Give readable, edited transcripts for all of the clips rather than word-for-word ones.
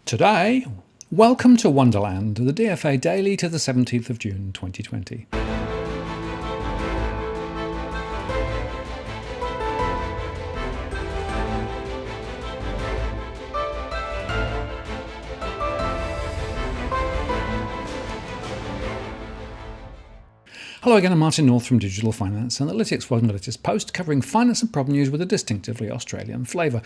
Today, welcome to Wonderland, the DFA Daily to the 17th of June 2020. Hello again, I'm Martin North from Digital Finance Analytics. Welcome to the latest post covering finance and problem news with a distinctively Australian flavour.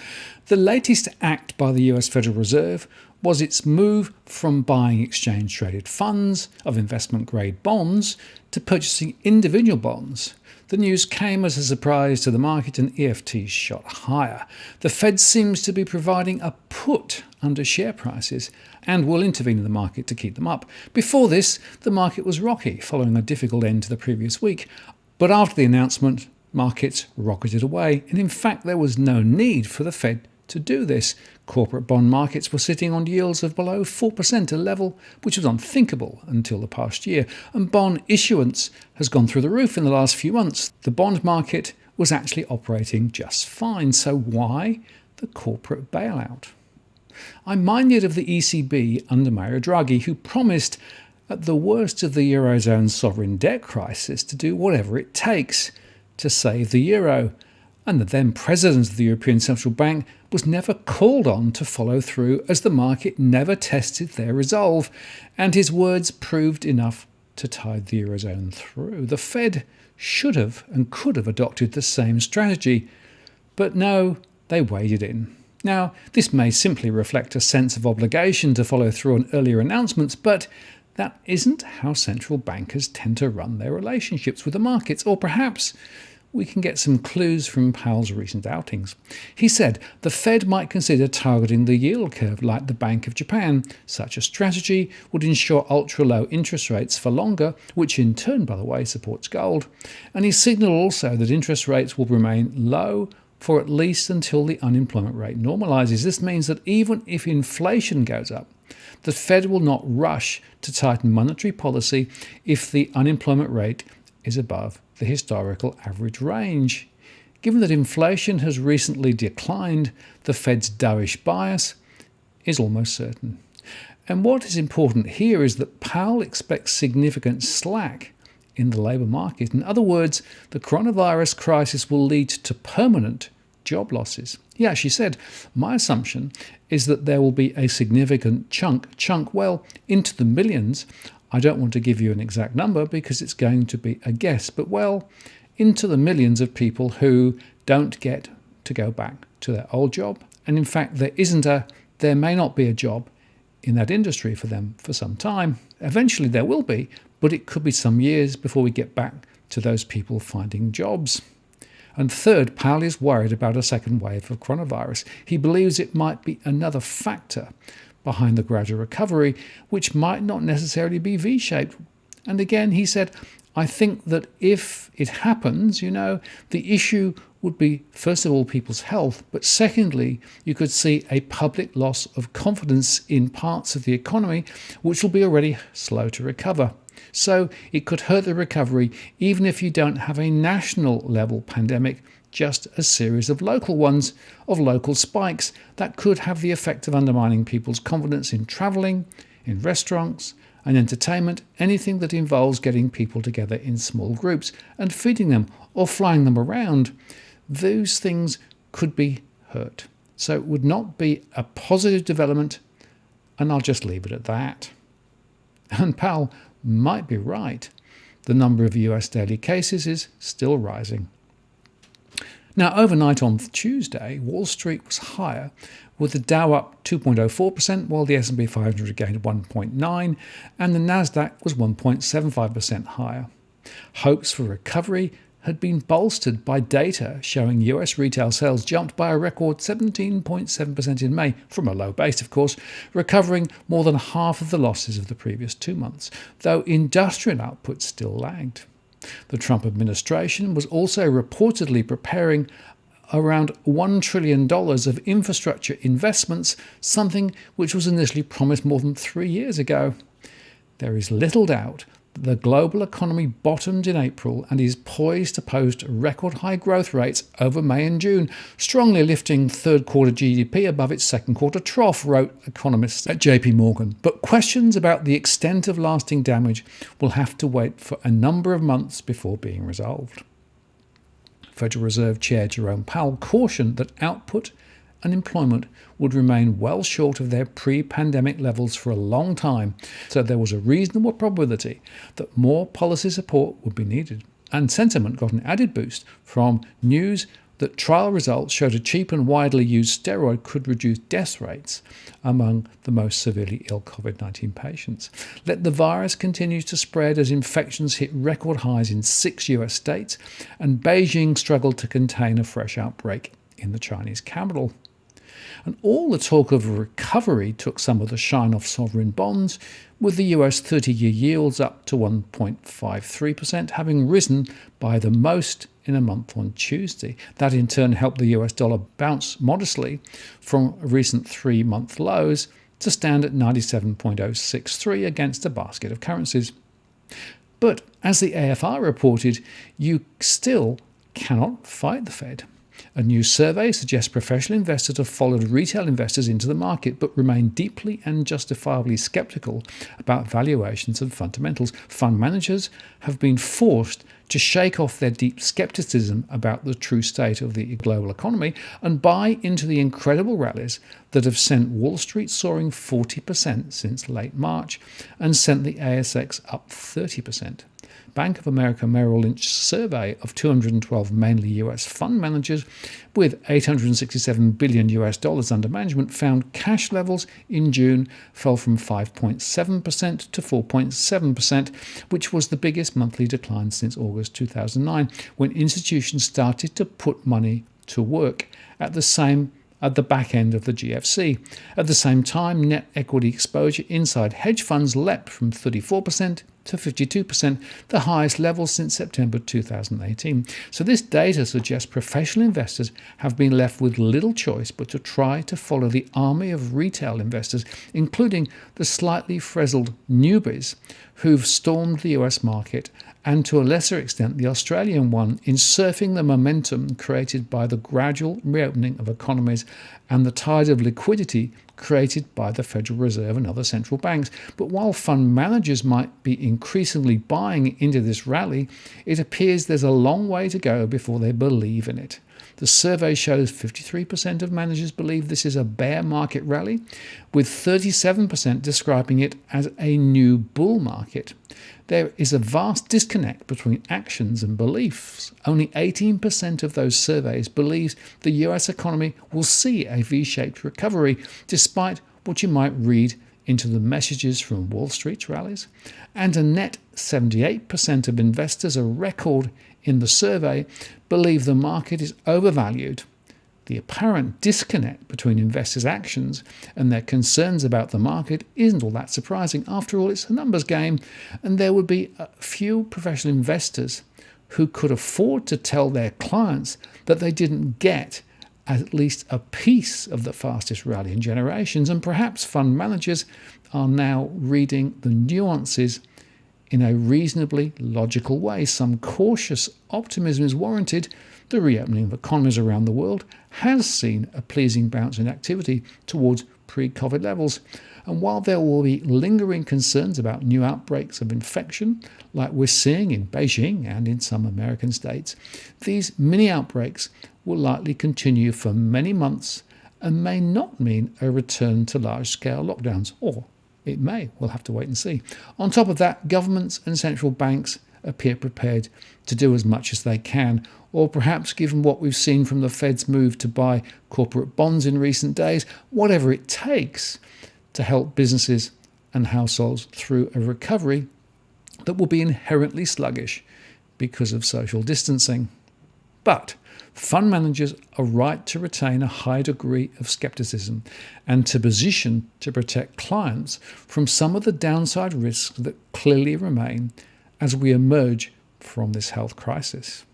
The latest act by the US Federal Reserve was its move from buying exchange-traded funds of investment-grade bonds to purchasing individual bonds. The news came as a surprise to the market and EFTs shot higher. The Fed seems to be providing a put under share prices and will intervene in the market to keep them up. Before this, the market was rocky, following a difficult end to the previous week. But after the announcement, markets rocketed away, and in fact there was no need for the Fed to do this. Corporate bond markets were sitting on yields of below 4%, a level which was unthinkable until the past year, and bond issuance has gone through the roof in the last few months. The bond market was actually operating just fine, so why the corporate bailout? I'm minded of the ECB under Mario Draghi, who promised at the worst of the Eurozone's sovereign debt crisis to do whatever it takes to save the euro. And the then president of the European Central Bank was never called on to follow through, as the market never tested their resolve, and his words proved enough to tide the Eurozone through. The Fed should have and could have adopted the same strategy, but no, they waded in. Now, this may simply reflect a sense of obligation to follow through on earlier announcements, but that isn't how central bankers tend to run their relationships with the markets, or perhaps we can get some clues from Powell's recent outings. He said the Fed might consider targeting the yield curve like the Bank of Japan. Such a strategy would ensure ultra-low interest rates for longer, which in turn, by the way, supports gold. And he signalled also that interest rates will remain low for at least until the unemployment rate normalises. This means that even if inflation goes up, the Fed will not rush to tighten monetary policy if the unemployment rate is above the historical average range. Given that inflation has recently declined, the Fed's dovish bias is almost certain. And what is important here is that Powell expects significant slack in the labour market. In other words, the coronavirus crisis will lead to permanent job losses. He actually said, my assumption is that there will be a significant chunk, well, into the millions. I don't want to give you an exact number because it's going to be a guess, but well, into the millions of people who don't get to go back to their old job. And in fact, there may not be a job in that industry for them for some time. Eventually there will be, but it could be some years before we get back to those people finding jobs. And third, Powell is worried about a second wave of coronavirus. He believes it might be another factor behind the gradual recovery, which might not necessarily be V-shaped. And again, he said, I think that if it happens, the issue would be, first of all, people's health, but secondly, you could see a public loss of confidence in parts of the economy, which will be already slow to recover. So it could hurt the recovery even if you don't have a national level pandemic, just a series of local ones, of local spikes that could have the effect of undermining people's confidence in travelling, in restaurants and entertainment, anything that involves getting people together in small groups and feeding them or flying them around. Those things could be hurt. So it would not be a positive development, and I'll just leave it at that. And Powell might be right. The number of US daily cases is still rising. Now, overnight on Tuesday, Wall Street was higher, with the Dow up 2.04%, while the S&P 500 gained 1.9%, and the Nasdaq was 1.75% higher. Hopes for recovery had been bolstered by data showing US retail sales jumped by a record 17.7% in May, from a low base, of course, recovering more than half of the losses of the previous 2 months, though industrial output still lagged. The Trump administration was also reportedly preparing around $1 trillion of infrastructure investments, something which was initially promised more than 3 years ago. There is little doubt The global economy bottomed in April and is poised to post record high growth rates over May and June, strongly lifting third quarter GDP above its second quarter trough, wrote economists at JP Morgan. But questions about the extent of lasting damage will have to wait for a number of months before being resolved. Federal Reserve Chair Jerome Powell cautioned that output and employment would remain well short of their pre-pandemic levels for a long time, so there was a reasonable probability that more policy support would be needed. And sentiment got an added boost from news that trial results showed a cheap and widely used steroid could reduce death rates among the most severely ill COVID-19 patients. Let the virus continue to spread as infections hit record highs in 6 US states, and Beijing struggled to contain a fresh outbreak in the Chinese capital. And all the talk of recovery took some of the shine off sovereign bonds, with the US 30-year yields up to 1.53%, having risen by the most in a month on Tuesday. That in turn helped the US dollar bounce modestly from recent 3-month lows to stand at 97.063 against a basket of currencies. But as the APRA reported, you still cannot fight the Fed. A new survey suggests professional investors have followed retail investors into the market but remain deeply and justifiably skeptical about valuations and fundamentals. Fund managers have been forced to shake off their deep skepticism about the true state of the global economy and buy into the incredible rallies that have sent Wall Street soaring 40% since late March and sent the ASX up 30%. Bank of America Merrill Lynch survey of 212 mainly US fund managers with $867 billion under management found cash levels in June fell from 5.7% to 4.7%, which was the biggest monthly decline since August 2009, when institutions started to put money to work at the back end of the GFC. At the same time, net equity exposure inside hedge funds leapt from 34% to 52%, the highest level since September 2018. So this data suggests professional investors have been left with little choice but to try to follow the army of retail investors, including the slightly frizzled newbies who've stormed the US market, and to a lesser extent the Australian one, in surfing the momentum created by the gradual reopening of economies and the tide of liquidity created by the Federal Reserve and other central banks. But while fund managers might be increasingly buying into this rally, it appears there's a long way to go before they believe in it. The survey shows 53% of managers believe this is a bear market rally, with 37% describing it as a new bull market. There is a vast disconnect between actions and beliefs. Only 18% of those surveys believe the US economy will see a V-shaped recovery, despite what you might read into the messages from Wall Street's rallies. And a net 78% of investors, a record in the survey, believe the market is overvalued. The apparent disconnect between investors' actions and their concerns about the market isn't all that surprising. After all, it's a numbers game, and there would be a few professional investors who could afford to tell their clients that they didn't get at least a piece of the fastest rally in generations, and perhaps fund managers are now reading the nuances in a reasonably logical way. Some cautious optimism is warranted. The reopening of economies around the world has seen a pleasing bounce in activity towards pre-COVID levels. And while there will be lingering concerns about new outbreaks of infection, like we're seeing in Beijing and in some American states, these mini outbreaks will likely continue for many months and may not mean a return to large-scale lockdowns, or it may. We'll have to wait and see. On top of that, governments and central banks appear prepared to do as much as they can, or perhaps, given what we've seen from the Fed's move to buy corporate bonds in recent days, whatever it takes to help businesses and households through a recovery that will be inherently sluggish because of social distancing. But fund managers are right to retain a high degree of skepticism and to position to protect clients from some of the downside risks that clearly remain as we emerge from this health crisis.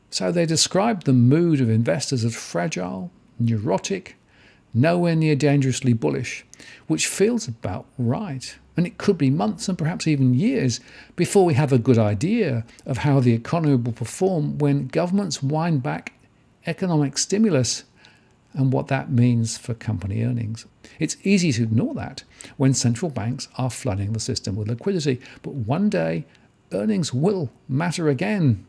So they described the mood of investors as fragile, neurotic, nowhere near dangerously bullish, which feels about right. And it could be months and perhaps even years before we have a good idea of how the economy will perform when governments wind back economic stimulus and what that means for company earnings. It's easy to ignore that when central banks are flooding the system with liquidity, but one day earnings will matter again.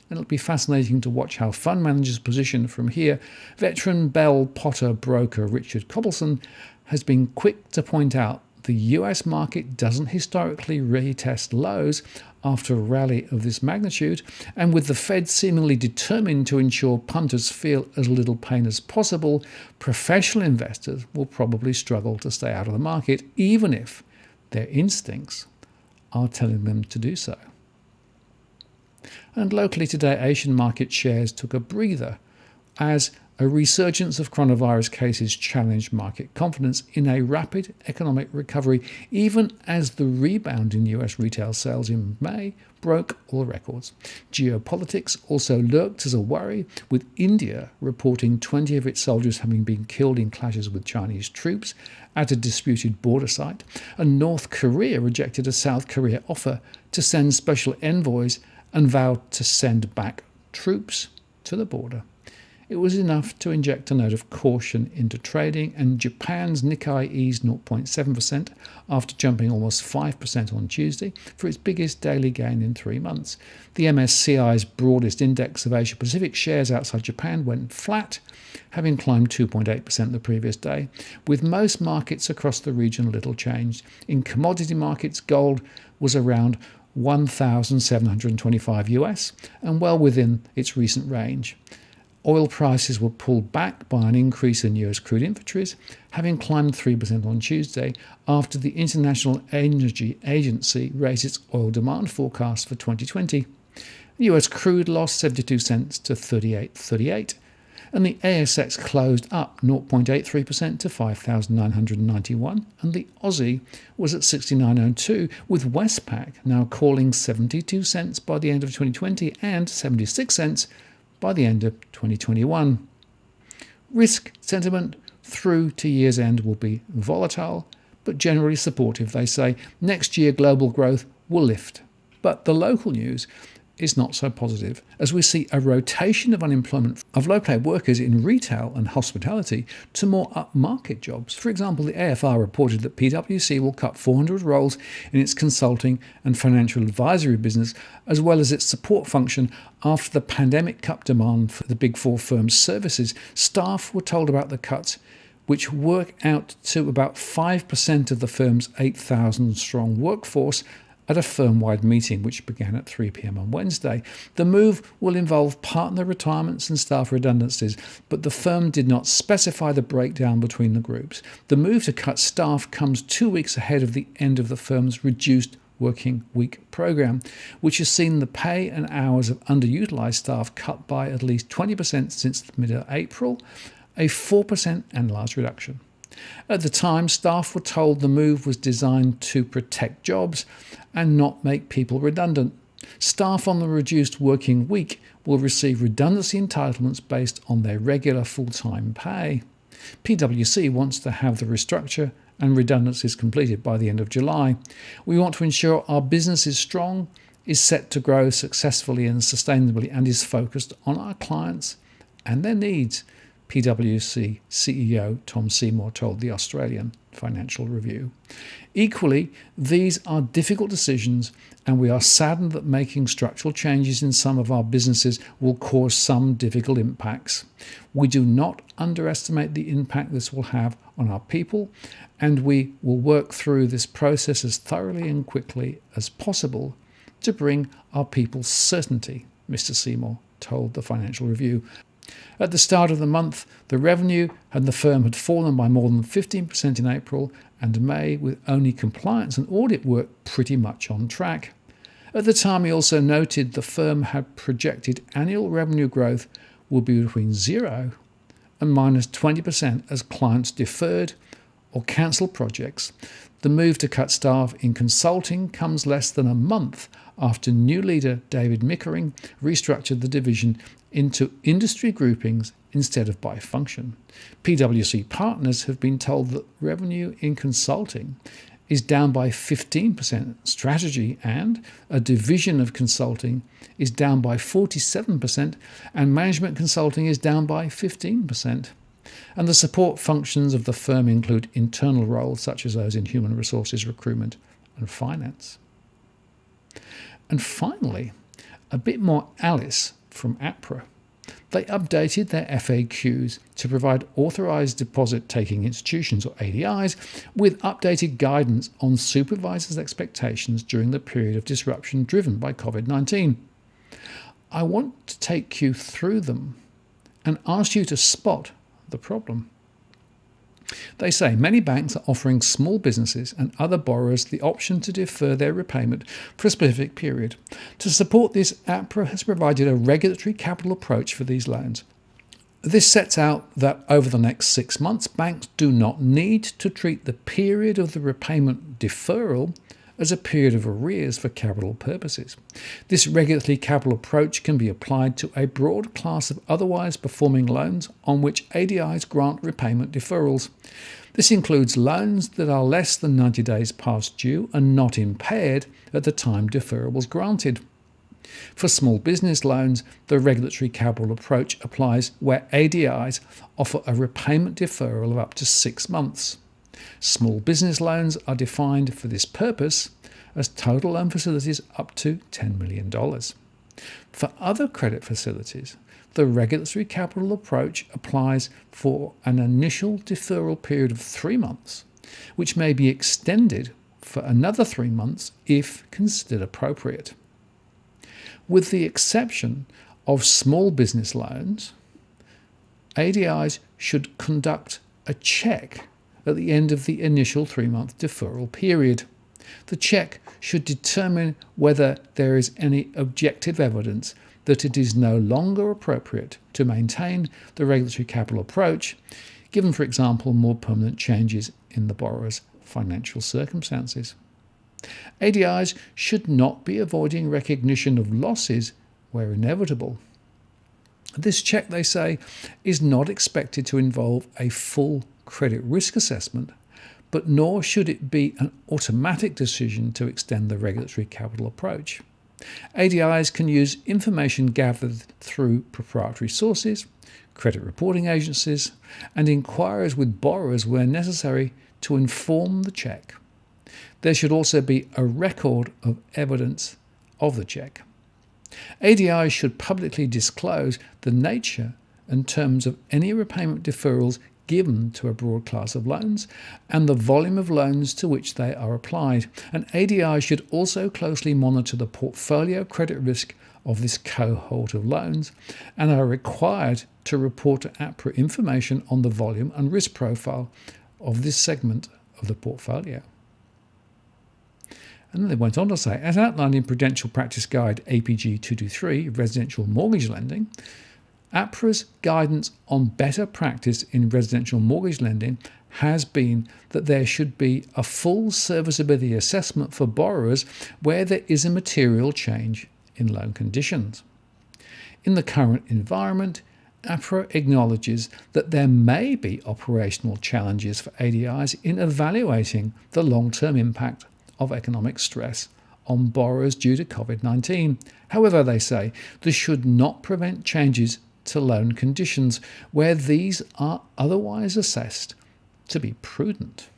And it'll be fascinating to watch how fund managers position from here. Veteran Bell Potter broker Richard Cobbleson has been quick to point out the US market doesn't historically retest lows after a rally of this magnitude, and with the Fed seemingly determined to ensure punters feel as little pain as possible, professional investors will probably struggle to stay out of the market, even if their instincts are telling them to do so. And locally today, Asian market shares took a breather as a resurgence of coronavirus cases challenged market confidence in a rapid economic recovery, even as the rebound in US retail sales in May broke all records. Geopolitics also lurked as a worry, with India reporting 20 of its soldiers having been killed in clashes with Chinese troops at a disputed border site, and North Korea rejected a South Korea offer to send special envoys and vowed to send back troops to the border. It was enough to inject a note of caution into trading, and Japan's Nikkei eased 0.7% after jumping almost 5% on Tuesday for its biggest daily gain in 3 months. The MSCI's broadest index of Asia-Pacific shares outside Japan went flat, having climbed 2.8% the previous day, with most markets across the region little changed. In commodity markets, gold was around 1,725 US and well within its recent range. Oil prices were pulled back by an increase in US crude inventories, having climbed 3% on Tuesday after the International Energy Agency raised its oil demand forecast for 2020. US crude lost 72 cents to 38.38, and the ASX closed up 0.83% to 5,991, and the Aussie was at 69.02, with Westpac now calling 72 cents by the end of 2020 and 76 cents by the end of 2021. Risk sentiment through to year's end will be volatile, but generally supportive. They say next year global growth will lift. But the local news is not so positive, as we see a rotation of unemployment of low-paid workers in retail and hospitality to more upmarket jobs. For example, the AFR reported that PwC will cut 400 roles in its consulting and financial advisory business, as well as its support function, after the pandemic cut demand for the Big Four firms' services. Staff were told about the cuts, which work out to about 5% of the firm's 8,000-strong workforce, at a firm-wide meeting which began at 3 p.m. on Wednesday. The move will involve partner retirements and staff redundancies, but the firm did not specify the breakdown between the groups. The move to cut staff comes 2 weeks ahead of the end of the firm's reduced working week program, which has seen the pay and hours of underutilised staff cut by at least 20% since the middle of April, a 4% annualised reduction. At the time, staff were told the move was designed to protect jobs and not make people redundant. Staff on the reduced working week will receive redundancy entitlements based on their regular full-time pay. PwC wants to have the restructure and redundancies completed by the end of July. We want to ensure our business is strong, is set to grow successfully and sustainably, and is focused on our clients and their needs, PwC CEO Tom Seymour told the Australian Financial Review. Equally, these are difficult decisions, and we are saddened that making structural changes in some of our businesses will cause some difficult impacts. We do not underestimate the impact this will have on our people, and we will work through this process as thoroughly and quickly as possible to bring our people certainty, Mr. Seymour told the Financial Review. At the start of the month, the revenue and the firm had fallen by more than 15% in April and May, with only compliance and audit work pretty much on track. At the time, he also noted the firm had projected annual revenue growth would be between 0 and minus 20% as clients deferred or cancelled projects. The move to cut staff in consulting comes less than a month after new leader David Mickering restructured the division into industry groupings instead of by function. PwC partners have been told that revenue in consulting is down by 15%. Strategy and a division of consulting is down by 47%, and management consulting is down by 15%. And the support functions of the firm include internal roles such as those in human resources, recruitment and finance. And finally, a bit more Alice from APRA. They updated their FAQs to provide authorised deposit-taking institutions, or ADIs, with updated guidance on supervisors' expectations during the period of disruption driven by COVID-19. I want to take you through them and ask you to spot the problem. They say many banks are offering small businesses and other borrowers the option to defer their repayment for a specific period. To support this, APRA has provided a regulatory capital approach for these loans. This sets out that over the next 6 months, banks do not need to treat the period of the repayment deferral as a period of arrears for capital purposes. This regulatory capital approach can be applied to a broad class of otherwise performing loans on which ADIs grant repayment deferrals. This includes loans that are less than 90 days past due and not impaired at the time deferral was granted. For small business loans, the regulatory capital approach applies where ADIs offer a repayment deferral of up to 6 months. Small business loans are defined for this purpose as total loan facilities up to $10 million. For other credit facilities, the regulatory capital approach applies for an initial deferral period of 3 months, which may be extended for another 3 months if considered appropriate. With the exception of small business loans, ADIs should conduct a check at the end of the initial 3-month deferral period. The check should determine whether there is any objective evidence that it is no longer appropriate to maintain the regulatory capital approach, given, for example, more permanent changes in the borrower's financial circumstances. ADIs should not be avoiding recognition of losses where inevitable. This check, they say, is not expected to involve a full credit risk assessment, but nor should it be an automatic decision to extend the regulatory capital approach. ADIs can use information gathered through proprietary sources, credit reporting agencies, and inquiries with borrowers where necessary to inform the check. There should also be a record of evidence of the check. ADIs should publicly disclose the nature and terms of any repayment deferrals given to a broad class of loans and the volume of loans to which they are applied. And ADI should also closely monitor the portfolio credit risk of this cohort of loans and are required to report to APRA information on the volume and risk profile of this segment of the portfolio. And then they went on to say, as outlined in Prudential Practice Guide APG 223, Residential Mortgage Lending, APRA's guidance on better practice in residential mortgage lending has been that there should be a full serviceability assessment for borrowers where there is a material change in loan conditions. In the current environment, APRA acknowledges that there may be operational challenges for ADIs in evaluating the long-term impact of economic stress on borrowers due to COVID-19. However, they say, this should not prevent changes to loan conditions where these are otherwise assessed to be prudent.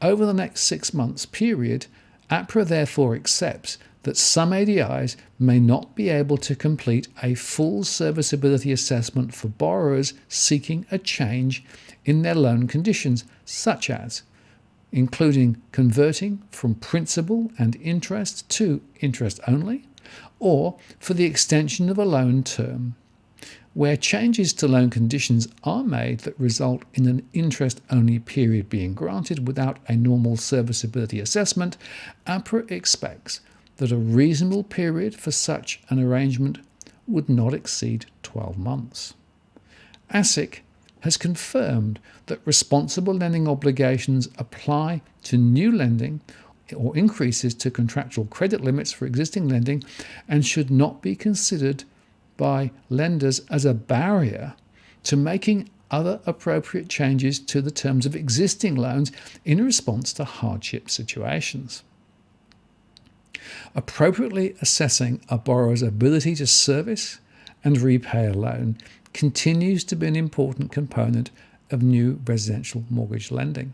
Over the next 6 months period, APRA therefore accepts that some ADIs may not be able to complete a full serviceability assessment for borrowers seeking a change in their loan conditions, such as including converting from principal and interest to interest only, or for the extension of a loan term. Where changes to loan conditions are made that result in an interest-only period being granted without a normal serviceability assessment, APRA expects that a reasonable period for such an arrangement would not exceed 12 months. ASIC has confirmed that responsible lending obligations apply to new lending or increases to contractual credit limits for existing lending and should not be considered by lenders as a barrier to making other appropriate changes to the terms of existing loans in response to hardship situations. Appropriately assessing a borrower's ability to service and repay a loan continues to be an important component of new residential mortgage lending.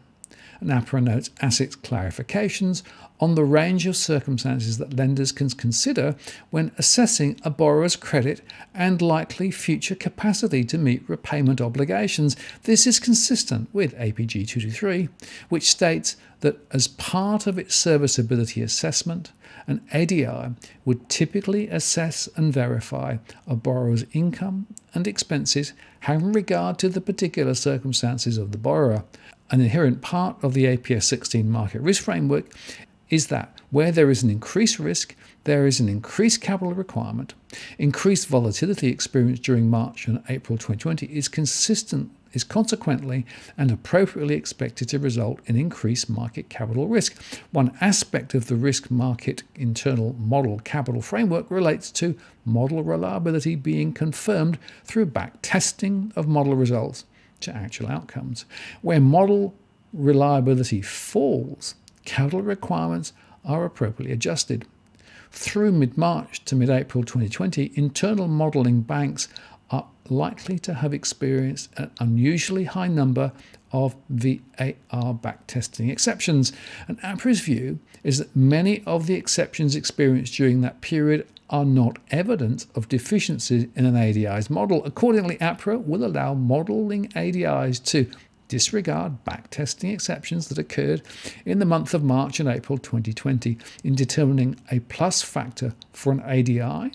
And APRA notes ASIC's clarifications on the range of circumstances that lenders can consider when assessing a borrower's credit and likely future capacity to meet repayment obligations. This is consistent with APG 223, which states that as part of its serviceability assessment, an ADI would typically assess and verify a borrower's income and expenses having regard to the particular circumstances of the borrower. An inherent part of the APS 16 market risk framework is that where there is an increased risk, there is an increased capital requirement. Increased volatility experienced during March and April 2020 is consequently and appropriately expected to result in increased market capital risk. One aspect of the risk market internal model capital framework relates to model reliability being confirmed through back testing of model results to actual outcomes. Where model reliability falls, capital requirements are appropriately adjusted. Through mid-March to mid-April 2020, internal modelling banks are likely to have experienced an unusually high number of VAR backtesting exceptions. And APRA's view is that many of the exceptions experienced during that period are not evidence of deficiencies in an ADI's model. Accordingly, APRA will allow modelling ADIs to disregard backtesting exceptions that occurred in the month of March and April 2020 in determining a plus factor for an ADI,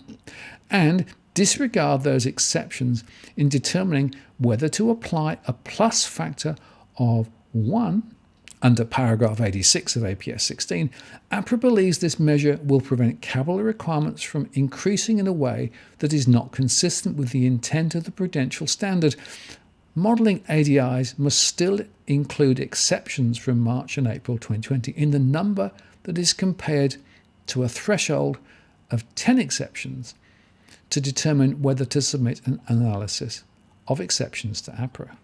and disregard those exceptions in determining whether to apply a plus factor of 1 under paragraph 86 of APS 16. APRA believes this measure will prevent capital requirements from increasing in a way that is not consistent with the intent of the prudential standard. Modelling ADIs must still include exceptions from March and April 2020 in the number that is compared to a threshold of 10 exceptions to determine whether to submit an analysis of exceptions to APRA.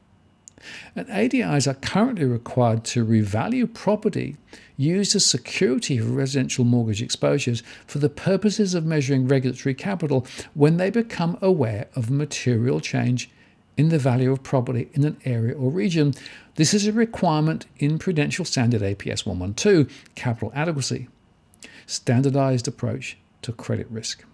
And ADIs are currently required to revalue property used as security for residential mortgage exposures for the purposes of measuring regulatory capital when they become aware of material change in the value of property in an area or region. This is a requirement in Prudential Standard APS 112, Capital Adequacy, Standardized Approach to Credit Risk.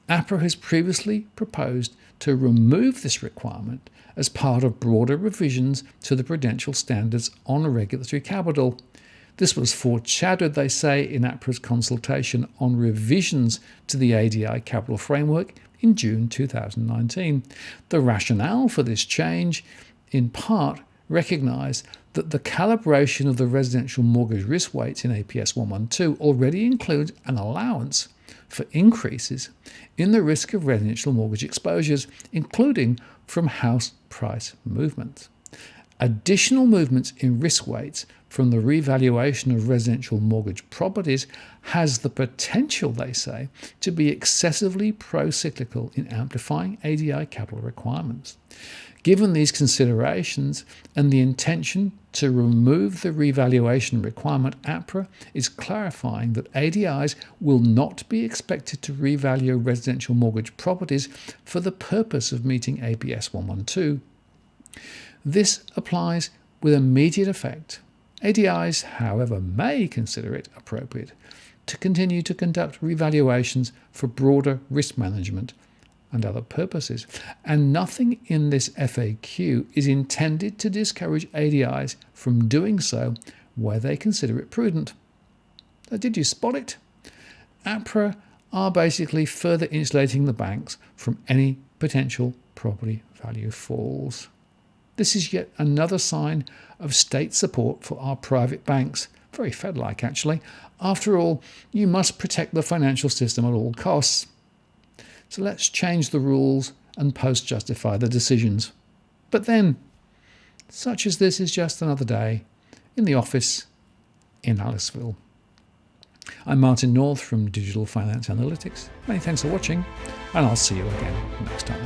APRA has previously proposed to remove this requirement as part of broader revisions to the prudential standards on regulatory capital. This was foreshadowed, they say, in APRA's consultation on revisions to the ADI capital framework in June 2019. The rationale for this change, in part, recognised that the calibration of the residential mortgage risk weights in APS 112 already includes an allowance for increases in the risk of residential mortgage exposures, including from house price movements. Additional movements in risk weights from the revaluation of residential mortgage properties has the potential, they say, to be excessively pro-cyclical in amplifying ADI capital requirements. Given these considerations and the intention to remove the revaluation requirement, APRA is clarifying that ADIs will not be expected to revalue residential mortgage properties for the purpose of meeting APS 112. This applies with immediate effect. ADIs, however, may consider it appropriate to continue to conduct revaluations for broader risk management and other purposes, and nothing in this FAQ is intended to discourage ADIs from doing so where they consider it prudent. Now, did you spot it? APRA are basically further insulating the banks from any potential property value falls. This is yet another sign of state support for our private banks. Very Fed-like, actually. After all, you must protect the financial system at all costs. So let's change the rules and post-justify the decisions. But then, such as this is just another day in the office in Aliceville. I'm Martin North from Digital Finance Analytics. Many thanks for watching, and I'll see you again next time.